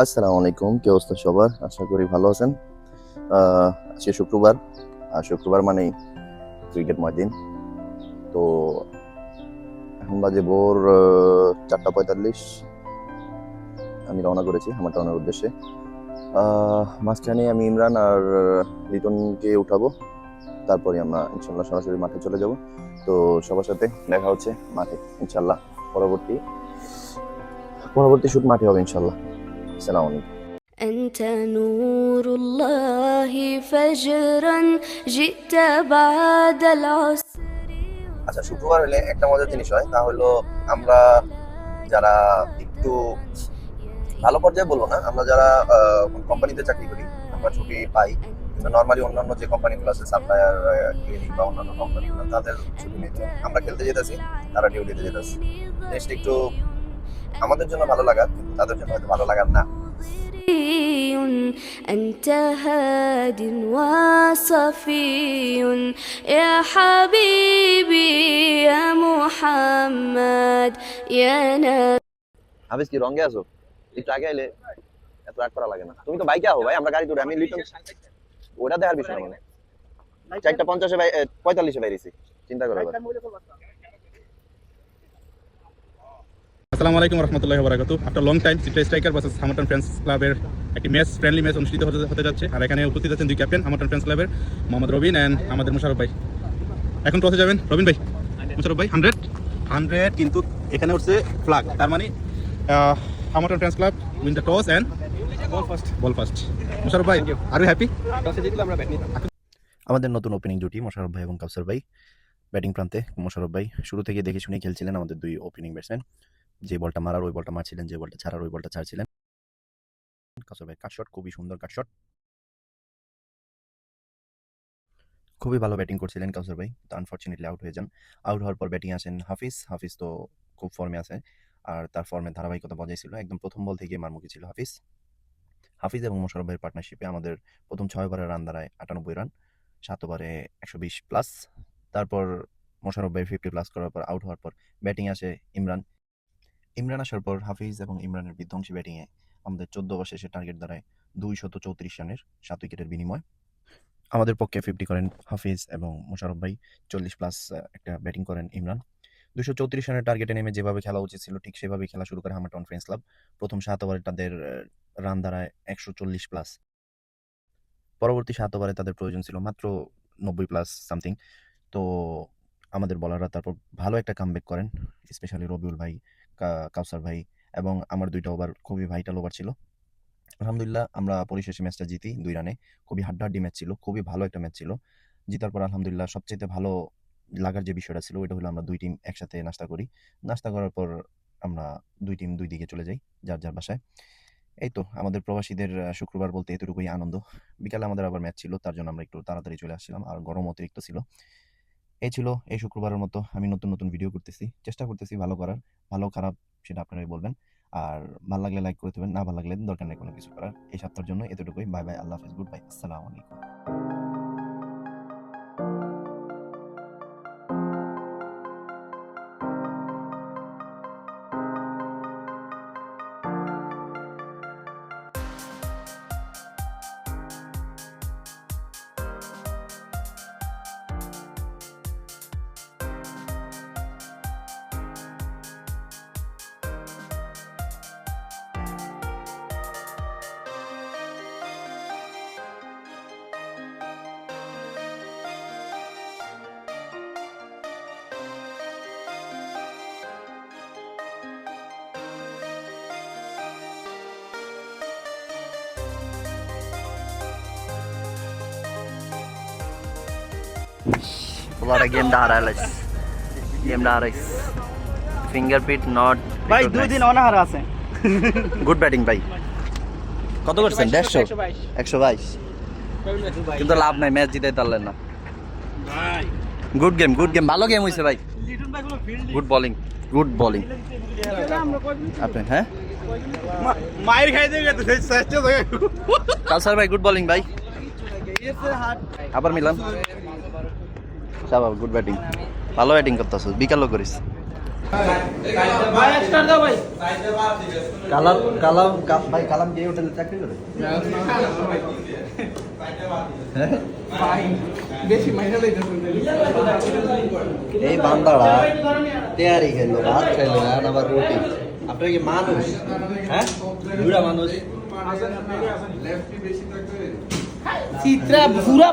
আসসালামু আলাইকুম, কি অবস্থা সবার? আশা করি ভালো আছেন। আজকে শুক্রবার, আর শুক্রবার মানেই ক্রিকেটময় দিন। তো এখন বাজে ভোর 4:45। আমি রওনা করেছি আমার টাউনের উদ্দেশ্যে। মাঝখানে আমি ইমরান আর লিটনকে উঠাবো, তারপরে আমরা ইনশাল্লাহ সরাসরি মাঠে চলে যাব। তো সবার সাথে দেখা হচ্ছে মাঠে ইনশাল্লাহ। পরবর্তী শুট মাঠে হবে ইনশাল্লাহ। আসসালামু আলাইকুম। أنت نور الله فجرا جئت بعد العسر. আচ্ছা, শুক্রবার হলে একটা মজার জিনিস হয়, তা হলো আমরা যারা একটু ভালো পর্যায়ে বলবো না, আমরা যারা কোম্পানিতে চাকরি করি আমরা ছুটি পাই, কিন্তু নর্মালি অন্যান্য যে কোম্পানিগুলো আছে, সাপ্লায়ার, ক্লিনিক বা অন্যান্য কোম্পানিগুলো, তাদের ছুটি নেই। আমরা খেলতে যেতেছি, তারা ডিউটিতে যেতেছি। জিনিসটা একটু আমাদের জন্য ভালো লাগা, কিন্তু তাদের জন্য হয়তো ভালো লাগার না। أنت هاد وصفي يا حبيبي يا محمد يا نبي. হাফিজ, কি রঙে আছো? একটু আগে এলে এত রাগ করা লাগে না। তুমি তো বাইকে আহো ভাই, আমরা গাড়ি তুলে আমি লিটন, ওটা দেখার বিষয় না। মানে 4:50 45 বাইরেছি, চিন্তা করো এবার। আসসালামু আলাইকুম রহমতুল্লাহি ওয়া বারাকাতুহু। After long time city striker versus Hammerton friends ক্লাবের একটি ফ্রেন্ডলি ম্যাচ অনুষ্ঠিত হতে যাচ্ছে। আর এখানে উপস্থিত আছেন দুই ক্যাপ্টেন হামারটন ফ্রেন্ডস ক্লাবের, মোহাম্মদ রবিন এন্ড আমাদের মুশারফ ভাই। এখন টসে যাবেন রবিন ভাই, মুশারফ ভাই 100 কিন্তু এখানে উঠছে ফ্ল্যাগ, তার মানে Hammerton friends club win the toss and bowl first. Musharraf ভাই, আর ইউ হ্যাপি? টসে জিতলে আমরা ব্যাট নিতাম। আমাদের নতুন ওপেনিং জুটি মোশাররফ ভাই এবং কাউসার ভাই। ব্যাটিং প্রান্তে মোশাররফ ভাই শুরু থেকে দেখে শুনে খেলছিলেন। আমাদের দুই ওপেনিং ব্যাটসম্যান যে বলটা মারার ওই বলটা মারছিলেন, যে বলটা ছাড়ার ওই বলটা ছাড়ছিলেন। কাউসার ভাই কাটশট, খুবই সুন্দর কাটশট, খুবই ভালো ব্যাটিং করছিলেন কাউসার ভাই। তো আনফর্চুনেটলি আউট হয়ে যান। আউট হওয়ার পর ব্যাটিং আসেন হাফিজ। হাফিজ তো খুব ফর্মে আছে, আর তার ফর্মের ধারাবাহিকতা বজায় ছিল। একদম প্রথম বল থেকে মারমুখী ছিল হাফিজ। হাফিজ এবং মোশাররফ ভাইয়ের পার্টনারশিপে আমাদের প্রথম 6 ওভারে রান দাঁড়ায় 98 রান, 7 ওভারে 120 প্লাস। তারপর মোশাররফ ভাই 50 প্লাস করার পর আউট হওয়ার পর ব্যাটিং আসে ইমরান। ইমরান আসার পর হাফিজ এবং ইমরানের বিধ্বংসী ব্যাটিংয়ে আমাদের 14 ওভার শেষে টার্গেট দাঁড়ায় 234 রানের 7 উইকেটের বিনিময়। আমাদের পক্ষে 50 করেন হাফিজ এবং মোশাররফ ভাই, 40 প্লাস একটা ব্যাটিং করেন ইমরান। 234 রানের টার্গেটে নেমে যেভাবে খেলা উচিত ছিল ঠিক সেভাবেই খেলা শুরু করে হামারটন ফ্রেন্ডস ক্লাব। প্রথম 7 ওভারে তাদের রান দাঁড়ায় 140 প্লাস। পরবর্তী 7 ওভারে তাদের প্রয়োজন ছিল মাত্র 90 প্লাস সামথিং। তো আমাদের বলাররা তারপর ভালো একটা কামব্যাক করেন, স্পেশালি রবিউল ভাই, কাউসার ভাই, এবং আমার 2টা ওভার খুবই ভাইটাল ওভার ছিল। আলহামদুলিল্লাহ আমরা পরিশেষে ম্যাচটা জিতি 2 রানে। খুবই হাড্ডাহাড্ডি ম্যাচ ছিল, খুবই ভালো একটা ম্যাচ ছিল। জিতার পর আলহামদুলিল্লাহ সবচাইতে ভালো লাগার যে বিষয়টা ছিল ওইটা হলো আমরা 2 টিম একসাথে নাস্তা করি। নাস্তা করার পর আমরা 2 টিম 2 দিকে চলে যাই যার যার বাসায়। এই তো আমাদের প্রবাসীদের শুক্রবার বলতে এতটুকুই আনন্দ। বিকালে আমাদের আবার ম্যাচ ছিল, তার জন্য আমরা একটু তাড়াতাড়ি চলে আসছিলাম, আর গরম অতিরিক্ত ছিল। এই ছিল এই শুক্রবারের মতো। আমি নতুন নতুন ভিডিও করতেছি, চেষ্টা করতেছি ভালো করার। ভালো খারাপ সেটা আপনারাই বলবেন। আর ভালো লাগলে লাইক করে দেবেন, না ভালো লাগলে দরকার নেই কোনো কিছু করার। এই সপ্তাহের জন্য এতটুকুই। বাই বাই, আল্লাহ হাফেজ, গুড বাই, আসসালামু আলাইকুম। Wala game হারাইছে ফিঙ্গারপ্রিন্ট নট ভাই 2 দিন অনাহার আছে। গুড ব্যাটিং ভাই। কত করছেন? 122। কিন্তু লাভ নাই, ম্যাচ জিতাই পারলেন না। গুড গেম ভালো গেম হয়েছে ভাই। গুড বোলিং আপনি হ্যাঁ মায়ের খাই দিয়ে গেছে চেষ্টা করে। কালসার ভাই গুড বোলিং ভাই। আবার মিলান। শাবাব, গুড ব্যাটিং। ভালো ব্যাটিং করতেছ, বিকালও করিস। ভাই কালাম কি হোটেলে চাকরি করে? এই বান্দাড়া তেয়ারি খেলো, ভাত খাইলো, এখন আবার রুটি। আপনার কি মানুষ? হ্যাঁ, বুড়া মানুষ। চিত্রা পুরা